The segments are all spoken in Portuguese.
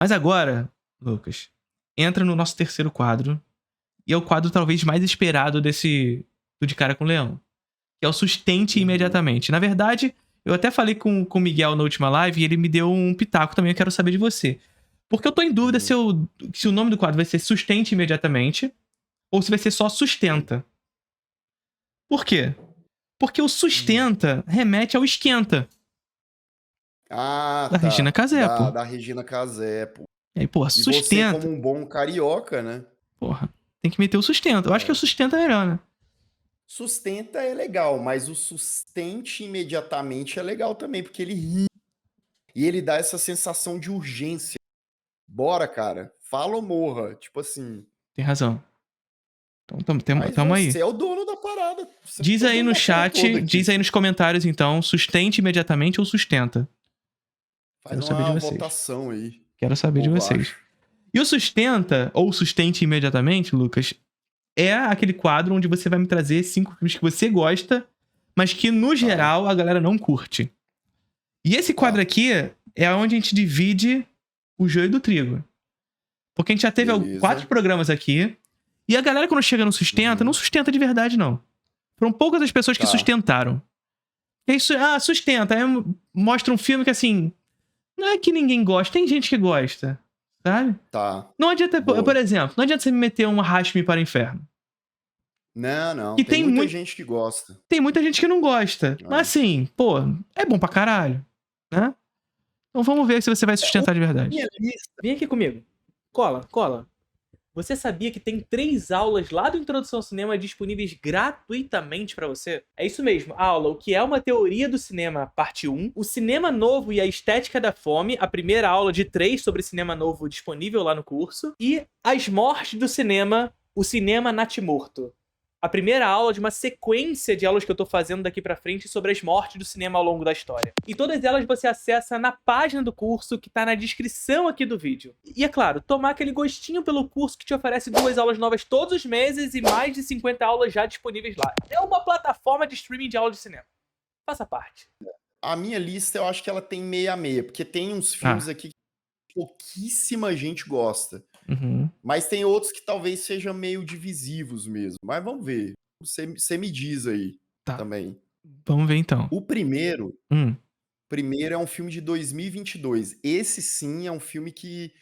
Mas agora, Lucas, entra no nosso terceiro quadro, e é o quadro talvez mais esperado do De Cara com Leão, que é o Sustente Uhum. Imediatamente. Na verdade, eu até falei com o Miguel na última live e ele me deu um pitaco também, eu quero saber de você. Porque eu tô em dúvida Uhum. se o nome do quadro vai ser Sustente Imediatamente ou se vai ser só Sim. Sustenta. Por quê? Porque o Hum. sustenta remete ao esquenta, Ah, da Regina tá. Casé, Da, pô. da Regina Casé, pô. E aí, porra, E você, como sustenta. um bom carioca, né? Porra, tem que meter o sustenta. Eu acho que o É. sustenta é melhor, né? Sustenta é legal, mas o sustente imediatamente é legal também, porque ele ri e ele dá essa sensação de urgência. Bora, cara. Fala ou morra. Tipo assim. Tem razão. Então, Mas tamo aí. você é o dono da parada. Você Diz é o aí dono no da porra toda chat, aqui. diz aí nos comentários, então, sustente imediatamente ou sustenta. Faz Quero saber de uma vocês. votação aí. Quero O saber de povo vocês. acha. E o sustenta, ou sustente imediatamente, Lucas, é aquele quadro onde você vai me trazer 5 filmes que você gosta, mas que, no Tá, geral, a galera não curte. E esse quadro tá. aqui é onde a gente divide o joio do trigo. Porque a gente já teve 4 Beleza. programas aqui, e a galera, quando chega no sustenta, não Uhum. sustenta de verdade, não. Foram poucas as pessoas que Tá, sustentaram. E isso, sustenta. Aí mostra um filme que, assim, não é que ninguém gosta, tem gente que gosta, sabe? tá. Não adianta, por Boa. exemplo, não adianta você me meter um Arraste-me para o Inferno. Não, não. Que Tem muita gente que gosta. tem muita gente que não gosta. Mas É. assim, pô, é bom pra caralho, né? Então vamos ver se você vai É, o sustentar de verdade. minha lista. Vem aqui comigo. Cola, cola. Você sabia que tem 3 aulas lá do Introdução ao Cinema disponíveis gratuitamente pra você? É isso mesmo, a aula O que é uma teoria do cinema, parte 1, o cinema novo e a estética da fome, a primeira aula de 3 sobre cinema novo disponível lá no curso, e as mortes do cinema, o cinema natimorto. A primeira aula de uma sequência de aulas que eu tô fazendo daqui pra frente sobre as mortes do cinema ao longo da história. E todas elas você acessa na página do curso que tá na descrição aqui do vídeo. E é claro, tomar aquele gostinho pelo curso que te oferece 2 aulas novas todos os meses e mais de 50 aulas já disponíveis lá. É uma plataforma de streaming de aula de cinema. Faça parte. A minha lista eu acho que ela tem meia a meia, porque tem uns filmes Ah, aqui que pouquíssima gente gosta. uhum. Mas tem outros que talvez sejam meio divisivos mesmo. Mas vamos ver. Você me diz aí Tá. também. Vamos ver então. O primeiro, Hum. primeiro é um filme de 2022. Esse sim é um filme que,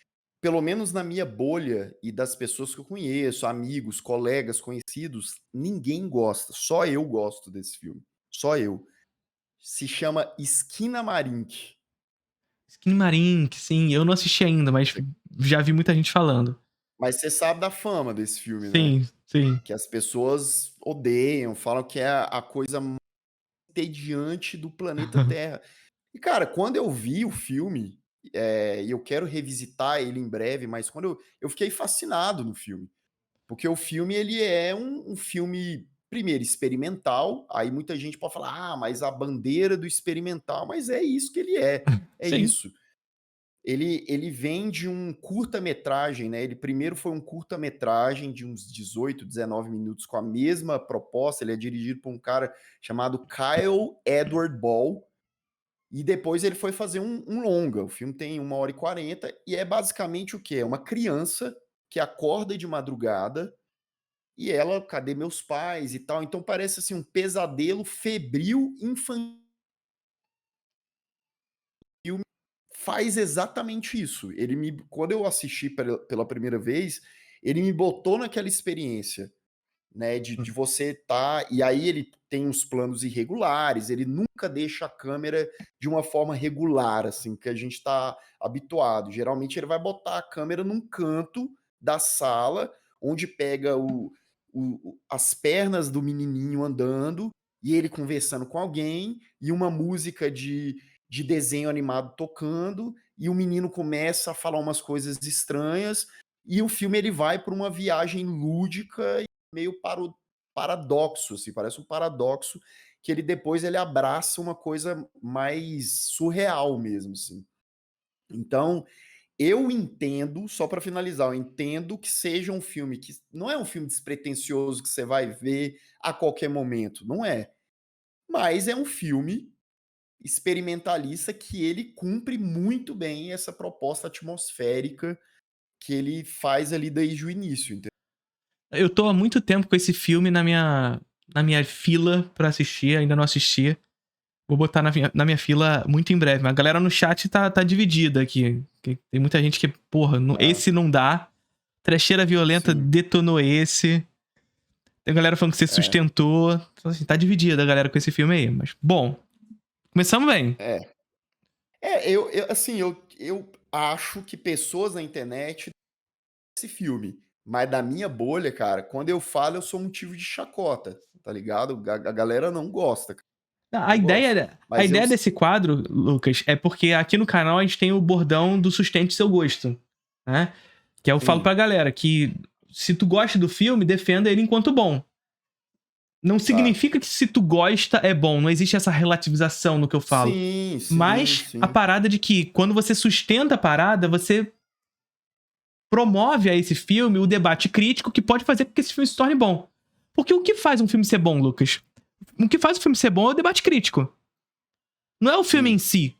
pelo menos na minha bolha e das pessoas que eu conheço, amigos, colegas, conhecidos, ninguém gosta. Só eu gosto desse filme. Só eu. Se chama Esquina Marink. Skin Marink, sim, eu não assisti ainda, mas já vi muita gente falando. Mas você sabe da fama desse filme, né? Sim, sim. Que as pessoas odeiam, falam que é a coisa mais entediante do planeta Terra. E, cara, quando eu vi o filme, e eu quero revisitar ele em breve, mas quando eu fiquei fascinado no filme. Porque o filme, ele é um filme, primeiro, experimental. Aí muita gente pode falar, mas a bandeira do experimental. Mas é isso que ele é. É Sim. isso. Ele vem de um curta-metragem, né? Ele primeiro foi um curta-metragem de uns 18, 19 minutos com a mesma proposta. Ele é dirigido por um cara chamado Kyle Edward Ball. E depois ele foi fazer um longa. O filme tem 1h40 e é basicamente o quê? É uma criança que acorda de madrugada e ela, cadê meus pais e tal? Então parece assim um pesadelo febril infantil. Faz exatamente isso. Quando eu assisti pela primeira vez, ele me botou naquela experiência, né, de você tá, e aí ele tem uns planos irregulares, ele nunca deixa a câmera de uma forma regular, assim, que a gente tá habituado. Geralmente ele vai botar a câmera num canto da sala, onde pega as pernas do menininho andando, e ele conversando com alguém, e uma música de desenho animado tocando, e o menino começa a falar umas coisas estranhas, e o filme ele vai para uma viagem lúdica meio paradoxo, assim, parece um paradoxo que ele depois ele abraça uma coisa mais surreal mesmo, assim. Então, eu entendo, só para finalizar, eu entendo que seja um filme que não é um filme despretensioso que você vai ver a qualquer momento, não é. Mas é um filme experimentalista que ele cumpre muito bem essa proposta atmosférica que ele faz ali desde o início, entendeu? Eu tô há muito tempo com esse filme na minha fila pra assistir, ainda não assisti. Vou botar na minha fila muito em breve. Mas a galera no chat tá dividida aqui. Tem muita gente que, porra, esse não dá. Trecheira violenta Sim. detonou esse. Tem galera falando que você sustentou. Então, assim, tá dividida a galera com esse filme aí. Mas, bom, começamos bem. Eu acho que pessoas na internet esse filme. Mas da minha bolha, cara, quando eu falo, eu sou motivo de chacota, tá ligado? A galera não gosta, cara. A Não gosta. ideia Mas eu- desse quadro, Lucas, é porque aqui no canal a gente tem o bordão do sustente seu gosto, né? Que eu falo Sim. pra galera que se tu gosta do filme, defenda ele enquanto bom. Não significa que se tu gosta é bom, não existe essa relativização no que eu falo. Sim, Mas sim. a parada de que quando você sustenta a parada, você promove a esse filme o debate crítico que pode fazer com que esse filme se torne bom. Porque o que faz um filme ser bom, Lucas? O que faz o filme ser bom é o debate crítico. Não é o filme Sim. em si.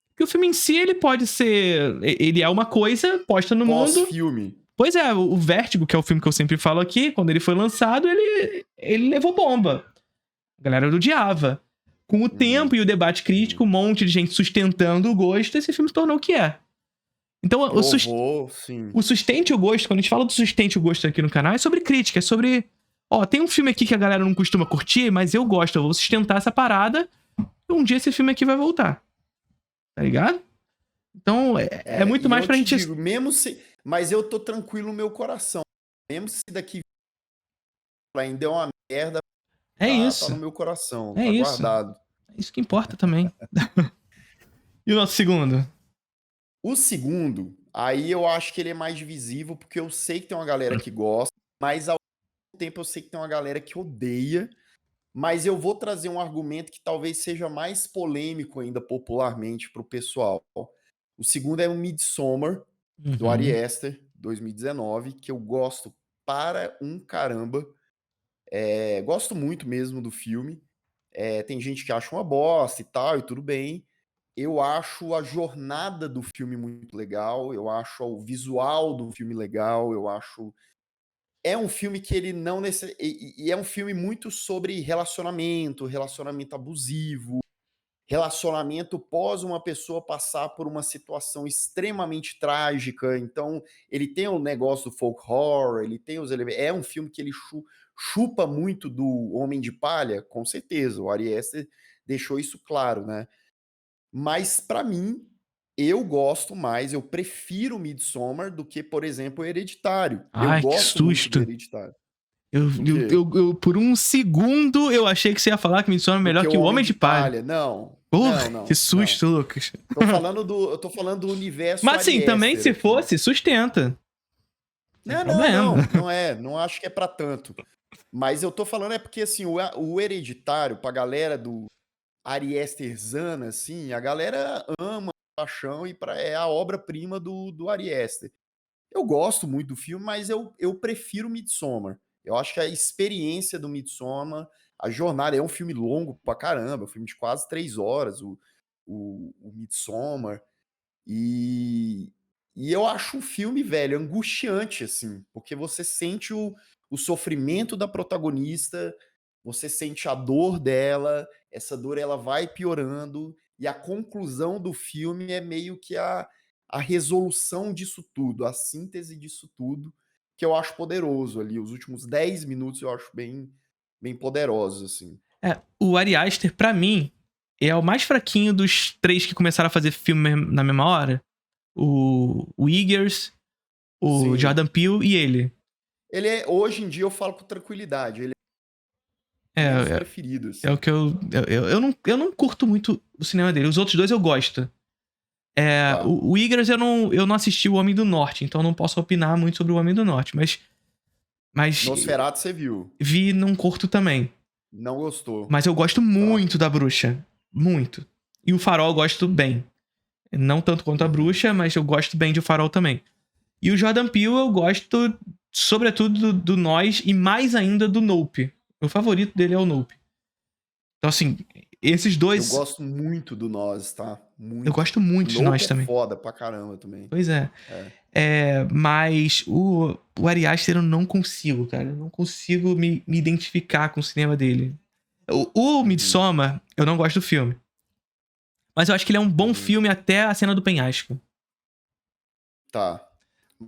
Porque o filme em si, ele pode ser... Ele é uma coisa posta no mundo. Pós-filme. Pois é, o Vértigo, que é o filme que eu sempre falo aqui, quando ele foi lançado, ele levou bomba. A galera odiava. Com o tempo e o debate crítico, um monte de gente sustentando o gosto, esse filme se tornou o que é. Então, Sim. o sustente o gosto, quando a gente fala do sustente o gosto aqui no canal, é sobre crítica, é sobre... Ó, tem um filme aqui que a galera não costuma curtir, mas eu gosto, eu vou sustentar essa parada, e um dia esse filme aqui vai voltar. Tá ligado? Então, é muito mais pra gente... Digo, mas eu tô tranquilo no meu coração. Mesmo se daqui ainda é uma merda, É tá isso. no meu coração, É tá isso. guardado. É isso que importa também. E o nosso segundo? O segundo, aí eu acho que ele é mais divisível, porque eu sei que tem uma galera que gosta, mas ao mesmo tempo eu sei que tem uma galera que odeia, mas eu vou trazer um argumento que talvez seja mais polêmico ainda popularmente pro pessoal. O segundo é o Midsommar, do Ari Aster, 2019, que eu gosto para um caramba. Gosto muito mesmo do filme. Tem gente que acha uma bosta e tal, e tudo bem. Eu acho a jornada do filme muito legal, eu acho o visual do filme legal, eu acho... É um filme que ele não... E é um filme muito sobre relacionamento abusivo, relacionamento pós uma pessoa passar por uma situação extremamente trágica. Então, ele tem o negócio do folk horror, ele tem os elementos... É um filme que ele chupa muito do Homem de Palha, com certeza. O Ari Aster deixou isso claro, né? Mas, pra mim, eu prefiro Midsommar do que, por exemplo, Hereditário. Ai, eu que gosto muito susto. do Hereditário. Por um segundo, eu achei que você ia falar que Midsommar é melhor que o Homem de Palha. Não. Porra, não. que susto, Lucas. Eu tô falando do universo Mas sim, Ari também Aster se aqui. fosse, sustenta. Não acho que é pra tanto. Mas eu tô falando porque, assim, o Hereditário, pra galera do Ari Asterzana, assim, a galera ama paixão e é a obra-prima do Ari Aster. Eu gosto muito do filme, mas eu prefiro Midsommar. Eu acho que a experiência do Midsommar, a jornada, é um filme longo pra caramba, um filme de quase 3 horas, o Midsommar. E eu acho um filme, velho, angustiante, assim, porque você sente o sofrimento da protagonista, você sente a dor dela, essa dor ela vai piorando, e a conclusão do filme é meio que a resolução disso tudo, a síntese disso tudo, que eu acho poderoso ali. Os últimos 10 minutos eu acho bem, bem poderosos, assim. O Ari Aster, pra mim, é o mais fraquinho dos 3 que começaram a fazer filme na mesma hora. O Eggers, o Sim. Jordan Peele e ele. Ele hoje em dia eu falo com tranquilidade, ele é um dos preferidos. É o que eu não curto muito o cinema dele. Os outros 2 eu gosto. Tá. O Eggers eu não assisti o Homem do Norte, então não posso opinar muito sobre o Homem do Norte, mas Nosferatu você viu. Vi e não curto também. Não gostou. Mas eu gosto muito da Bruxa. Muito. E o Farol eu gosto bem. Não tanto quanto a Bruxa, mas eu gosto bem de O Farol também. E o Jordan Peele eu gosto, sobretudo, do Nós e mais ainda do Nope. Meu favorito dele é o Nope. Então, assim, esses Eu dois, gosto muito do Nós, tá? eu Muito. gosto muito de Nope nós é também. foda pra caramba também. Pois é. É. Mas o Ari Aster eu não consigo, cara. Eu não consigo me identificar com o cinema dele. O Midsommar, eu não gosto do filme. Mas eu acho que ele é um bom Uhum. filme até a cena do penhasco. Tá.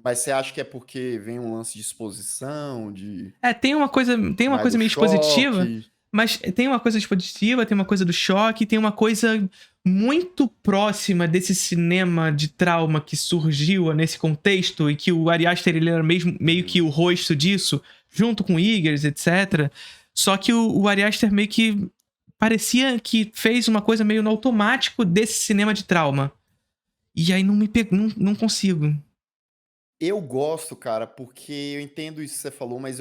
Mas você acha que é porque vem um lance de exposição, de Tem uma coisa mais do meio expositiva, choque? mas tem uma coisa expositiva, tem uma coisa do choque, tem uma coisa muito próxima desse cinema de trauma que surgiu nesse contexto e que o Ari Aster ele era meio que o rosto disso, junto com o Eggers, etc. Só que o Ari Aster meio que parecia que fez uma coisa meio no automático desse cinema de trauma. E aí não consigo. Eu gosto, cara, porque eu entendo isso que você falou, mas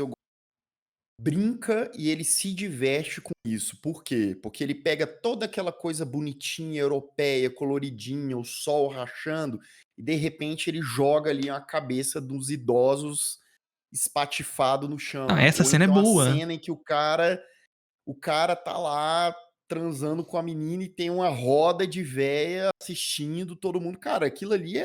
brinca e ele se diverte com isso. Por quê? Porque ele pega toda aquela coisa bonitinha, europeia, coloridinha, o sol rachando, e de repente ele joga ali a cabeça dos idosos espatifado no chão. Essa Ou cena é então a boa. cena em que o cara tá lá transando com a menina e tem uma roda de véia assistindo todo mundo. Cara, aquilo ali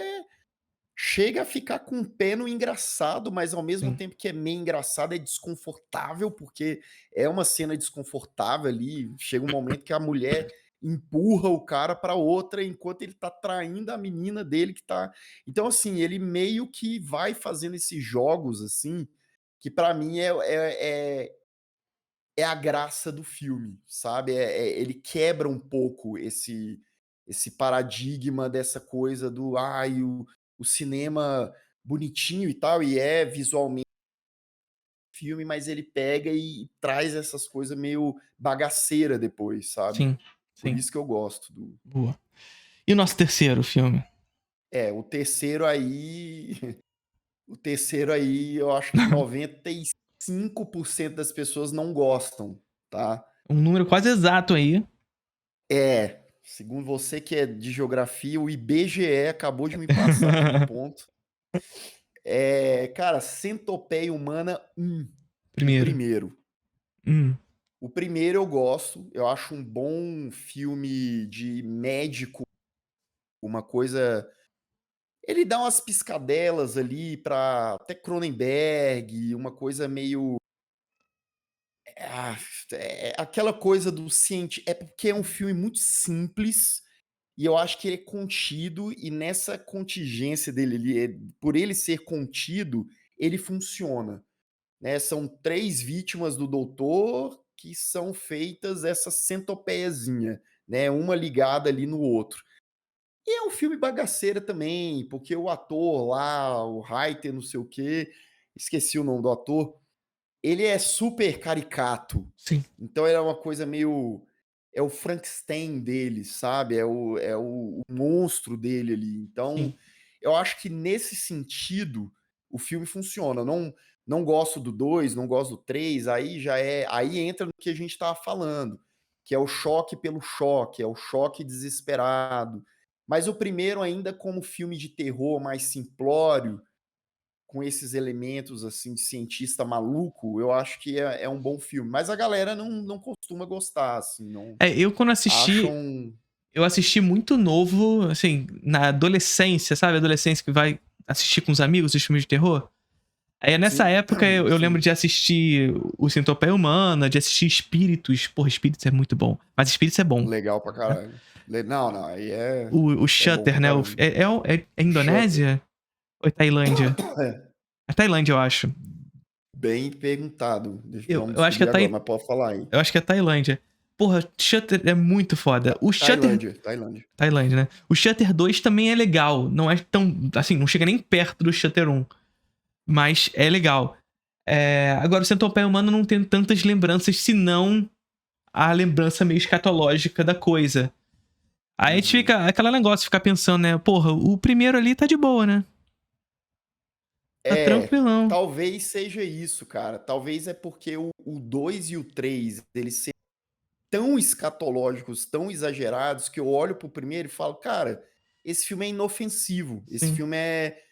chega a ficar com um pé no engraçado, mas ao mesmo Sim. tempo que é meio engraçado, é desconfortável, porque é uma cena desconfortável ali. Chega um momento que a mulher empurra o cara para outra enquanto ele tá traindo a menina dele que tá. Então, assim, ele meio que vai fazendo esses jogos, assim, que para mim é a graça do filme, sabe? Ele quebra um pouco esse paradigma dessa coisa do o cinema bonitinho e tal, e é visualmente filme, mas ele pega e traz essas coisas meio bagaceira depois, sabe? Sim. Por Sim. isso que eu gosto do. Boa. E o nosso terceiro filme? O terceiro aí. O terceiro aí, eu acho que 95% das pessoas não gostam, tá? Um número quase exato aí. Segundo você que é de geografia, o IBGE acabou de me passar aqui um ponto. Cara, Centopeia Humana 1, o Primeiro. primeiro. O primeiro eu gosto, eu acho um bom filme de médico, uma coisa. Ele dá umas piscadelas ali para até Cronenberg, uma coisa meio. Aquela coisa do cientista. É porque é um filme muito simples. E eu acho que ele é contido, e nessa contingência dele ali, por ele ser contido, ele funciona. Né? São 3 vítimas do doutor que são feitas essa centopeiazinha, né? Uma ligada ali no outro. E é um filme bagaceira também, porque o ator lá, o Reiter, não sei o quê, esqueci o nome do ator, ele é super caricato. Sim. Então ele é uma coisa meio. É o Frankenstein dele, sabe? É o monstro dele ali. Então, Sim. eu acho que nesse sentido o filme funciona. Não gosto do 2, não gosto do 3, aí já é. Aí entra no que a gente estava falando, que é o choque pelo choque, é o choque desesperado. Mas o primeiro, ainda como filme de terror mais simplório, com esses elementos assim de cientista maluco, eu acho que é um bom filme. Mas a galera não costuma gostar, assim, não Eu quando assisti, acham. eu assisti muito novo, assim, na adolescência, sabe? Adolescência que vai assistir com os amigos os filmes de terror. Aí nessa Sim, época eu sim. lembro de assistir o Centopeia Humana, de assistir Espíritos. Porra, Espíritos é muito bom. Mas Espíritos é bom. Legal pra caralho. Não, aí O Shutter, pra né? caramba. É Indonésia? Ou é Tailândia? É, É Tailândia, eu acho. bem perguntado. Eu Vamos acho que descobrir agora, mas pode falar aí. eu acho que é Tailândia. Porra, Shutter é muito foda. O Shutter. Tailândia. Tailândia, né? O Shutter 2 também é legal. Não é tão. Assim, não chega nem perto do Shutter 1. Mas é legal. Agora, o Centopeia Humano não tem tantas lembranças, senão a lembrança meio escatológica da coisa. Aí a gente fica. Aquele negócio de ficar pensando, né? Porra, o primeiro ali tá de boa, né? Tá tranquilão. Talvez seja isso, cara. Talvez é porque o 2 e o 3, eles são tão escatológicos, tão exagerados, que eu olho pro primeiro e falo, cara, esse filme é inofensivo. Esse Sim. filme é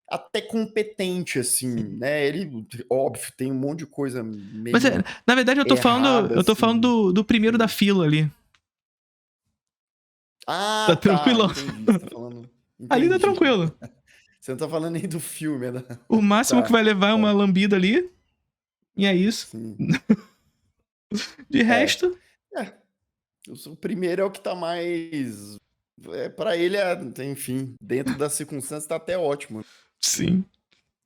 até competente, assim, né? Ele, óbvio, tem um monte de coisa meio Mas na verdade eu tô errada, falando. Eu tô assim. falando do primeiro da fila ali. Ah, Tá tá, tranquilão. entendi. Você tá falando. Ali tá Entendi. tranquilo. Você não tá falando nem do filme, né? O máximo que Tá, vai levar é uma lambida ali. E é isso. sim. De É. resto, É. O primeiro é o que tá mais. Pra ele, enfim, dentro das circunstâncias, tá até ótimo. sim.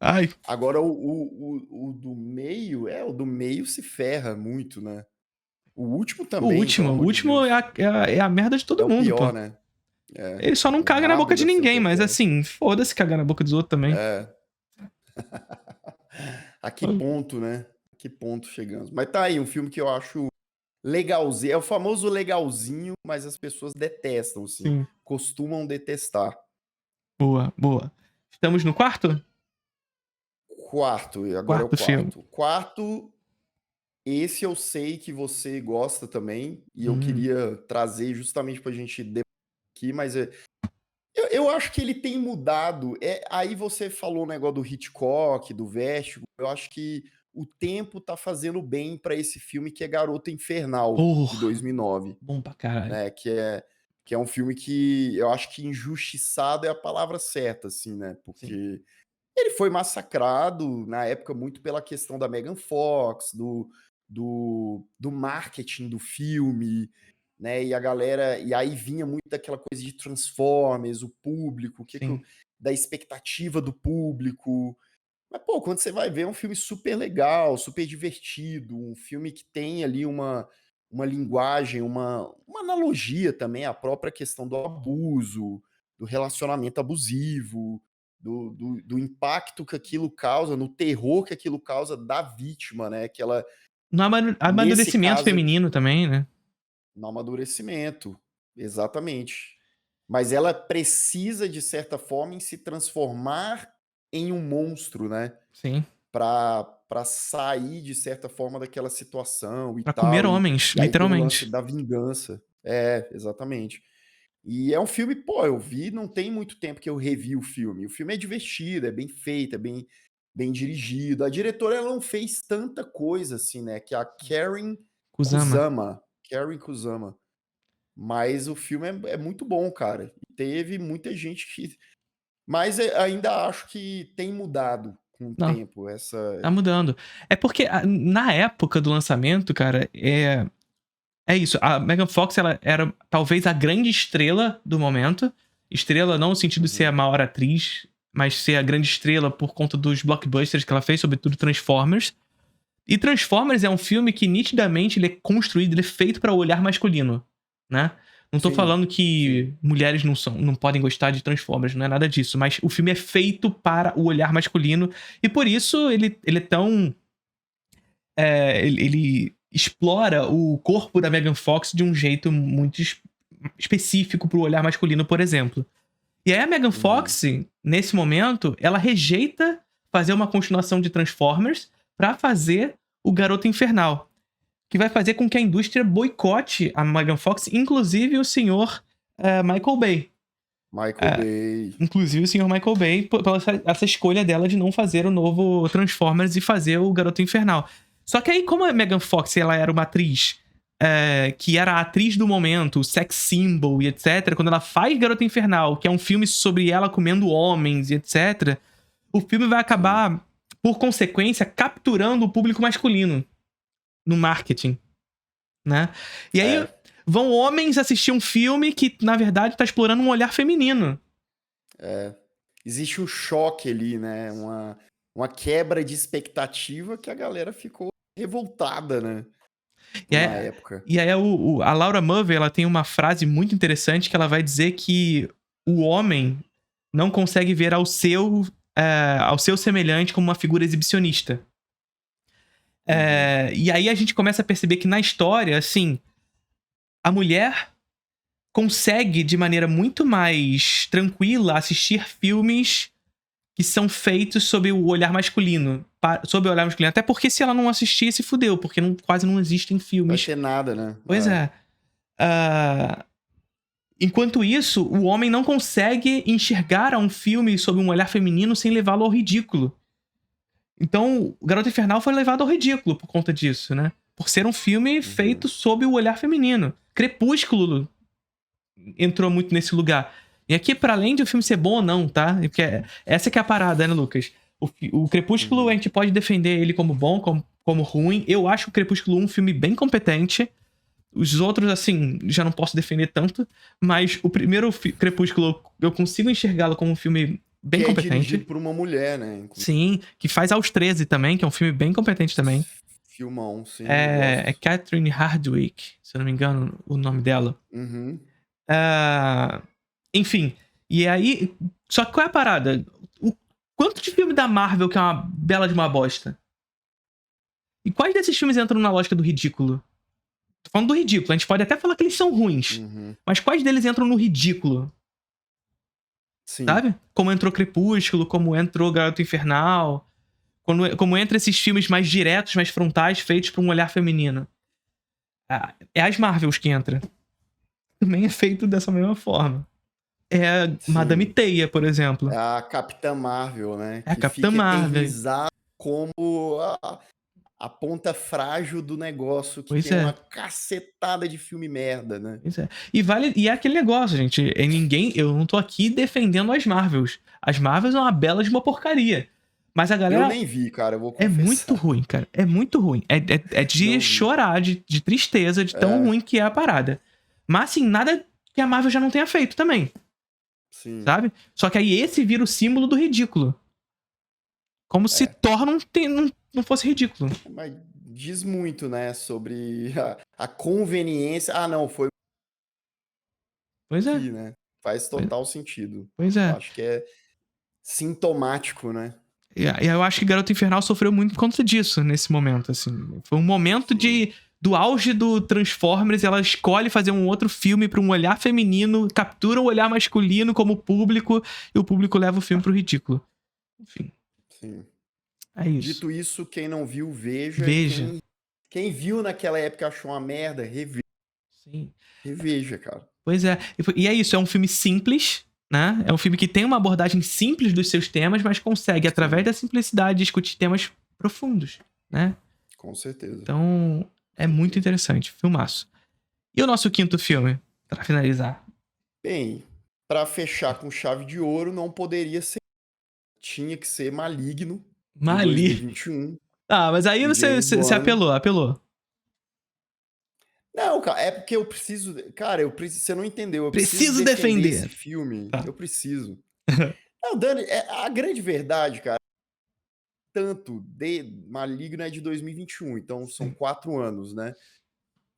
Ai, Agora, o do meio, o do meio se ferra muito, né? O último o também, pelo último. O amor de último Deus. é a merda de É todo o mundo, pô. pior, né? É. Ele só não O caga na boca rabo de da seu ninguém, mas Teté. assim, foda-se cagar na boca dos outros também. É. A que ponto, né? A que ponto chegamos? Mas tá aí, um filme que eu acho legalzinho. É o famoso legalzinho, mas as pessoas detestam, assim. Sim. Costumam detestar. Boa, boa. Estamos no quarto? Quarto, e agora é o Quarto filme. quarto. Quarto, esse eu sei que você gosta também, e eu Hum. queria trazer justamente pra gente debater aqui, mas eu acho que ele tem mudado. Aí você falou o negócio do Hitchcock, do Vértigo, eu acho que o tempo tá fazendo bem pra esse filme que é Garota Infernal, de Porra, 2009, bom pra caralho. né? Que é um filme que eu acho que injustiçado é a palavra certa, assim, né? Sim. Porque ele foi massacrado na época muito pela questão da Megan Fox, do marketing do filme, né? E a galera. E aí vinha muito daquela coisa de Transformers, o público, Sim. da expectativa do público. Mas, pô, quando você vai ver, é um filme super legal, super divertido, um filme que tem ali uma linguagem, uma analogia também à própria questão do abuso, do relacionamento abusivo, do impacto que aquilo causa, no terror que aquilo causa da vítima, né? Que ela, No nesse amadurecimento caso feminino aqui, também, né? no amadurecimento, exatamente. Mas ela precisa, de certa forma, em se transformar em um monstro, né? Sim. Pra sair, de certa forma, daquela situação e Pra comer tal. homens, E aí tem o lance literalmente. da vingança. É, exatamente. E é um filme, pô, eu vi, não tem muito tempo que eu revi o filme. O filme é divertido, é bem feito, é bem dirigido. A diretora, ela não fez tanta coisa assim, né? Que é a Karen Kusama. Kusama. Karen Kusama. Mas o filme é muito bom, cara. E teve muita gente que. Mas ainda acho que tem mudado com o Não, tempo. tá mudando. É porque na época do lançamento, cara, é isso. A Megan Fox, ela era talvez a grande estrela do momento. Estrela não no sentido de ser a maior atriz, mas ser a grande estrela por conta dos blockbusters que ela fez, sobretudo Transformers. E Transformers é um filme que nitidamente ele é construído, ele é feito para o olhar masculino, né? Não tô Sim, falando que sim. mulheres não podem gostar de Transformers, não é nada disso, mas o filme é feito para o olhar masculino e por isso ele é tão ele explora o corpo da Megan Fox de um jeito muito específico pro olhar masculino, por exemplo. E aí a Megan Fox, nesse momento, ela rejeita fazer uma continuação de Transformers pra fazer o Garoto Infernal, que vai fazer com que a indústria boicote a Megan Fox, inclusive o senhor Michael Bay. Michael Bay. Inclusive o senhor Michael Bay, pela essa escolha dela de não fazer o novo Transformers e fazer o Garoto Infernal. Só que aí, como a Megan Fox ela era uma atriz que era a atriz do momento, sex symbol e etc., quando ela faz Garota Infernal, que é um filme sobre ela comendo homens e etc., o filme vai acabar, por consequência, capturando o público masculino no marketing, né? E aí vão homens assistir um filme que, na verdade, tá explorando um olhar feminino. Existe um choque ali, né? Uma quebra de expectativa que a galera ficou revoltada, né? Na época. E aí a Laura Mulvey, ela tem uma frase muito interessante que ela vai dizer que o homem não consegue ver ao seu semelhante como uma figura exibicionista. E aí a gente começa a perceber que na história, assim, a mulher consegue de maneira muito mais tranquila assistir filmes que são feitos sob o olhar masculino. Sob o olhar masculino. Até porque se ela não assistir, se fudeu, porque quase não existem filmes. Não vai ter nada, né? Pois é. Enquanto isso, o homem não consegue enxergar um filme sob um olhar feminino sem levá-lo ao ridículo. Então, o Garota Infernal foi levado ao ridículo por conta disso, né? Por ser um filme feito sob o olhar feminino. Crepúsculo entrou muito nesse lugar. E aqui, pra além de o filme ser bom ou não, tá? Porque essa que é a parada, né, Lucas? O Crepúsculo, a gente pode defender ele como bom, como ruim. Eu acho o Crepúsculo 1 um filme bem competente. Os outros, assim, já não posso defender tanto. Mas o primeiro Crepúsculo, eu consigo enxergá-lo como um filme bem que competente. É dirigido por uma mulher, né? Sim, que faz Aos 13 também, que é um filme bem competente também. Filmão, sim. É Catherine Hardwicke, se eu não me engano o nome dela. Uhum. Enfim, e aí... Só que qual é a parada? O quanto de filme da Marvel que é uma bela de uma bosta? E quais desses filmes entram na lógica do ridículo? Tô falando do ridículo, a gente pode até falar que eles são ruins. Mas quais deles entram no ridículo? Sim. Sabe? Como entrou Crepúsculo, como entrou Garoto Infernal... Como entra esses filmes mais diretos, mais frontais, feitos por um olhar feminino. É as Marvels que entra. Também é feito dessa mesma forma. É Sim. Madame Teia, por exemplo. É a Capitã Marvel, né? É a que Capitã fica Marvel. eternizado como a ponta frágil do negócio, que Pois tem é. uma cacetada de filme merda, né? Pois é. E é aquele negócio, gente. Eu não tô aqui defendendo as Marvels. As Marvels é uma bela de uma porcaria. Mas a galera... Eu nem vi, cara, eu vou É confessar. muito ruim, cara. É muito ruim. É de Não vi. chorar, de tristeza, de tão ruim que é a parada. Mas, assim, nada que a Marvel já não tenha feito também. Sim. Sabe? Só que aí esse vira o símbolo do ridículo. Como se Thor não fosse ridículo. Mas diz muito, né, sobre a conveniência. Ah, não, foi Pois é. aqui, né? Faz total sentido. Pois é. Eu acho que é sintomático, né? E eu acho que Garoto Infernal sofreu muito por conta disso, nesse momento, assim. Foi um momento do auge do Transformers, ela escolhe fazer um outro filme pra um olhar feminino, captura o olhar masculino como público, e o público leva o filme pro ridículo. Enfim. Sim. É isso. Dito isso, quem não viu, veja. Veja. Quem viu naquela época achou uma merda, reveja. Sim. Reveja, cara. Pois é. E é isso, é um filme simples, né? É um filme que tem uma abordagem simples dos seus temas, mas consegue, através da simplicidade, discutir temas profundos, né? Com certeza. Então, é muito interessante. Filmaço. E o nosso quinto filme, pra finalizar? Bem, pra fechar com chave de ouro, não poderia ser. Tinha que ser Maligno. Maligno. 2021. Ah, mas aí você apelou. Não, cara, é porque eu preciso. Cara, você não entendeu. Eu Preciso defender defender. esse filme. Tá. Eu preciso. Não, Dani, a grande verdade, cara. Tanto de Maligno é de 2021, então são 4 anos, né?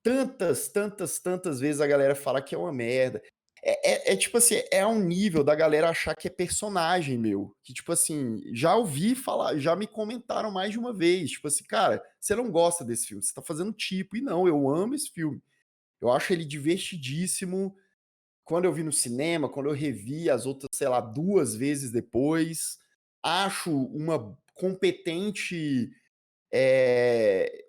Tantas vezes a galera fala que é uma merda. É tipo assim, é um nível da galera achar que é personagem meu. Que, tipo assim, já ouvi falar, já me comentaram mais de uma vez. Tipo assim, cara, você não gosta desse filme, você tá fazendo tipo. E não, eu amo esse filme. Eu acho ele divertidíssimo. Quando eu vi no cinema, quando eu revi as outras, sei lá, 2 vezes depois, acho uma competente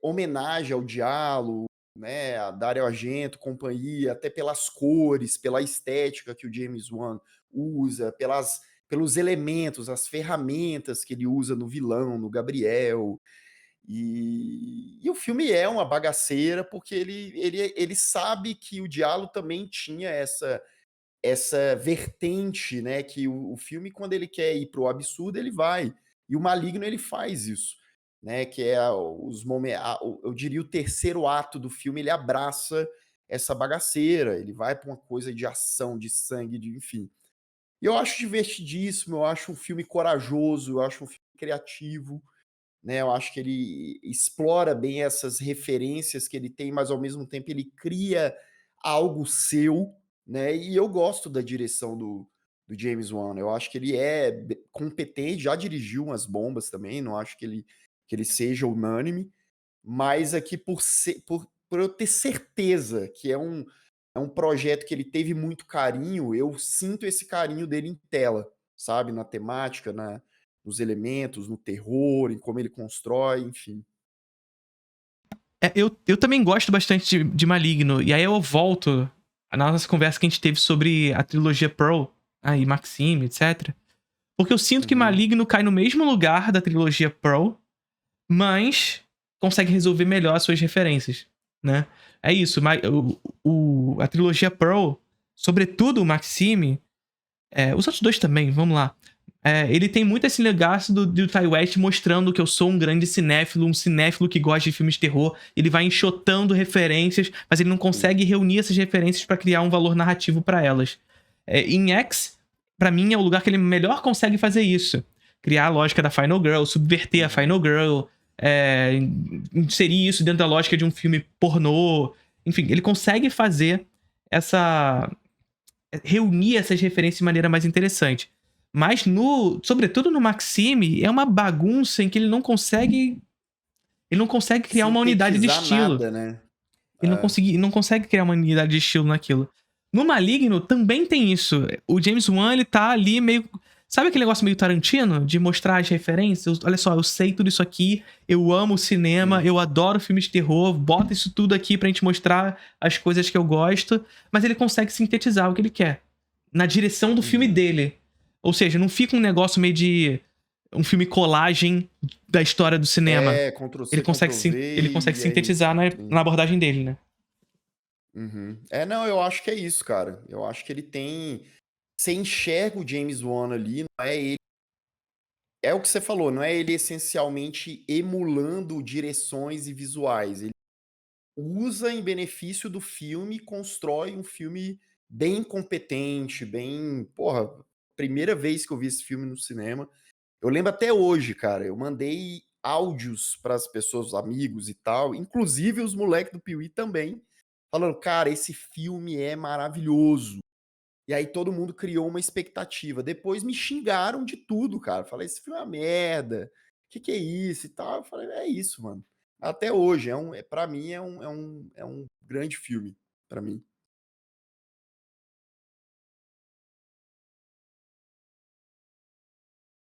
homenagem ao diálogo, né, a Dario Argento, companhia, até pelas cores, pela estética que o James Wan usa, pelos elementos, as ferramentas que ele usa no vilão, no Gabriel. E o filme é uma bagaceira porque ele sabe que o Diallo também tinha essa vertente, né? Que o filme, quando ele quer ir pro absurdo, ele vai. E o Maligno, ele faz isso, né? Que é os momentos, eu diria o terceiro ato do filme, ele abraça essa bagaceira, ele vai para uma coisa de ação, de sangue, de enfim. E eu acho divertidíssimo, eu acho um filme corajoso, eu acho um filme criativo, né? Eu acho que ele explora bem essas referências que ele tem, mas ao mesmo tempo ele cria algo seu, né? E eu gosto da direção do James Wan. Eu acho que ele é competente, já dirigiu umas bombas também, não acho que ele seja unânime, mas aqui por eu ter certeza que é um projeto que ele teve muito carinho, eu sinto esse carinho dele em tela, sabe? Na temática, nos elementos, no terror, em como ele constrói, enfim. Eu também gosto bastante de Maligno. E aí eu volto na nossa conversa que a gente teve sobre a trilogia Pearl, e Maxime, etc. Porque eu sinto que Maligno cai no mesmo lugar da trilogia Pearl, mas consegue resolver melhor as suas referências, né? É isso. A trilogia Pearl Sobretudo o Maxime, os outros dois também, vamos lá. Ele tem muito esse legado do Ty West mostrando que eu sou um grande cinéfilo, um cinéfilo que gosta de filmes de terror. Ele vai enxotando referências, mas ele não consegue reunir essas referências pra criar um valor narrativo pra elas. Em X, pra mim, é o lugar que ele melhor consegue fazer isso. Criar a lógica da Final Girl, subverter a Final Girl, inserir isso dentro da lógica de um filme pornô. Enfim, ele consegue fazer reunir essas referências de maneira mais interessante. Mas sobretudo no Maxime, é uma bagunça em que ele não consegue criar uma unidade de Sintetizar estilo. nada, né? Ele não consegue criar uma unidade de estilo naquilo. No Maligno também tem isso. O James Wan, ele tá ali meio... Sabe aquele negócio meio Tarantino? De mostrar as referências? Olha só, eu sei tudo isso aqui, eu amo o cinema, eu adoro filmes de terror, bota isso tudo aqui pra gente mostrar as coisas que eu gosto, mas ele consegue sintetizar o que ele quer. Na direção do filme dele. Ou seja, não fica um negócio meio de... um filme colagem da história do cinema. Ctrl-C, Ele consegue Ctrl-V ele consegue e é sintetizar isso. na abordagem dele, né? Não, eu acho que é isso, cara. Eu acho que ele tem... Você enxerga o James Wan ali, não é ele... É o que você falou, não é ele essencialmente emulando direções e visuais. Ele usa em benefício do filme e constrói um filme bem competente, bem... Porra, primeira vez que eu vi esse filme no cinema. Eu lembro até hoje, cara. Eu mandei áudios para as pessoas, os amigos e tal, inclusive os moleques do Piuí também, falando, cara, esse filme é maravilhoso. E aí todo mundo criou uma expectativa. Depois me xingaram de tudo, cara. Falei, esse filme é uma merda. Que é isso e tal? Eu falei, é isso, mano. Até hoje, para mim é um grande filme, para mim.